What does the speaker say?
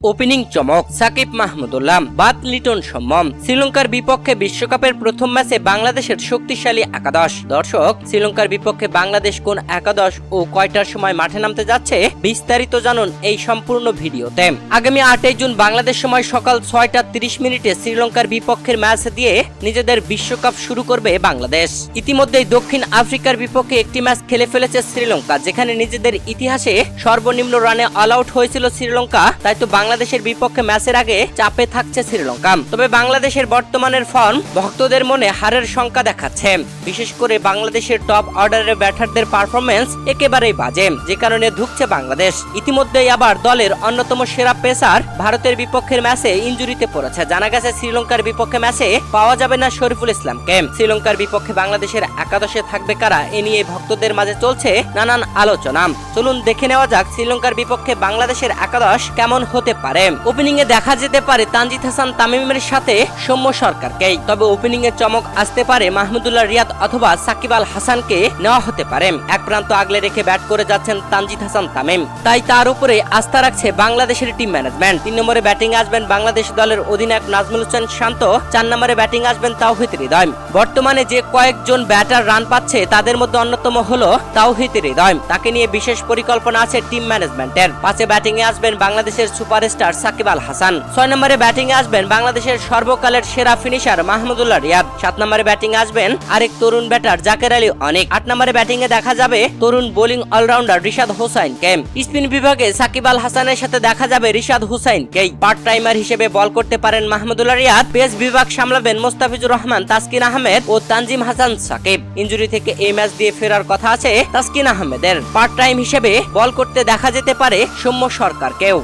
Opening চমক সাকিব মাহমুদুল্লাহ, বাদ লিটন সম্যম। শ্রীলঙ্কার বিপক্ষে বিশ্বকাপের প্রথম ম্যাচে বাংলাদেশের শক্তিশালী একাদশ। দর্শক, শ্রীলঙ্কার বিপক্ষে বাংলাদেশ কোন একাদশ ও কয়টার সময় মাঠে নামতে যাচ্ছে বিস্তারিত জানুন এই সম্পূর্ণ ভিডিওতে। আগামী 8 জুন বাংলাদেশ সময় সকাল 6টা 30 শ্রীলঙ্কার বিপক্ষের ম্যাচ দিয়ে নিজেদের বিশ্বকাপ শুরু করবে বাংলাদেশ। ইতিমধ্যেই দক্ষিণ আফ্রিকার বিপক্ষে একটি ম্যাচ খেলে ফেলেছে শ্রীলঙ্কা, যেখানে নিজেদের ইতিহাসে সর্বনিম্ন রানে অল আউট হয়েছিল শ্রীলঙ্কা। তাই তো বাংলাদেশের বিপক্ষে ম্যাচের আগে চাপে থাকছে শ্রীলঙ্কা। তবে বাংলাদেশের বর্তমানের ফর্ম ভক্তদের মনে হারের শঙ্কা দেখাচ্ছে। বিশেষ করে বাংলাদেশের টপ অর্ডারের ব্যাটারদের পারফরমেন্স একেবারেই বাজে, যে কারণে ধুঁকছে বাংলাদেশ। ইতিমধ্যেই আবার দলের অন্যতম সেরা পেসার ভারতের বিপক্ষের ম্যাচে ইনজুরিতে পড়েছে। জানা গেছে শ্রীলঙ্কার বিপক্ষে ম্যাচে পাওয়া যাবে না শরীফুল ইসলামকে। শ্রীলঙ্কার বিপক্ষে বাংলাদেশের একাদশে থাকবে কারা, এ নিয়ে ভক্তদের মাঝে চলছে নানান আলোচনা। চলুন দেখে নেওয়া যাক শ্রীলঙ্কার বিপক্ষে বাংলাদেশের একাদশ কেমন হতে পারে। ওপেনিং এ দেখা যেতে পারে তানজিদ হাসান তামিমের সাথে সৌম্য সরকারকেই। তবে ওপেনিং এ চমক আসতে পারে মাহমুদুল্লাহ রিয়াদ অথবা সাকিব আল হাসানকে নেওয়া হতে পারে। এক প্রান্ত আগলে রেখে ব্যাট করে যাচ্ছেন তানজিদ হাসান তামিম, তাই তার উপরে আস্থা রাখছে বাংলাদেশের টিম ম্যানেজমেন্ট। 3 নম্বরে ব্যাটিং আসবেন বাংলাদেশ দলের অধিনায়ক নাজমুল হোসেন শান্ত। 4 নম্বরে ব্যাটিং আসবেন তাওহিদ হৃদয়। বর্তমানে যে কয়েকজন ব্যাটার রান পাচ্ছে তাদের মধ্যে অন্যতম হলো তাওহিদ হৃদয়। তাকে নিয়ে বিশেষ পরিকল্পনা আছে টিম ম্যানেজমেন্টের। 5 ব্যাটিং এ আসবেন বাংলাদেশের সুপারস্টার সাকিব আল হাসান। 6 নম্বরে ব্যাটিং এ আসবেন বাংলাদেশের সর্বকালের সেরা ফিনিশার মাহমুদুল্লাহ রিয়াদ। 7 নম্বরে ব্যাটিং এ আসবেন আরেক তরুণ ব্যাটার জাকের আলী অনেক। 8 নম্বরে ব্যাটিং এ দেখা যাবে তরুণ বোলিং অলরাউন্ডার রিশাদ হোসাইনকে। স্পিন বিভাগে সাকিব আল হাসানের সাথে দেখা যাবে রিশাদ হোসাইনকে। পার্ট টাইমার হিসেবে বল করতে পারেন মাহমুদুল্লাহ রিয়াদ। পেস বিভাগ সামলাবেন মোস্তাফিজুর রহমান, তাসকিন আহমেদ ও তানজিম হাসান সাকিব। ইনজুরি থেকে এই ম্যাচ দিয়ে ফেরার কথা আছে তাসকিন আহমেদের। পার্ট টাইম হিসেবে বল করতে দেখা যেতে পারে সৌম্য সরকারকেও।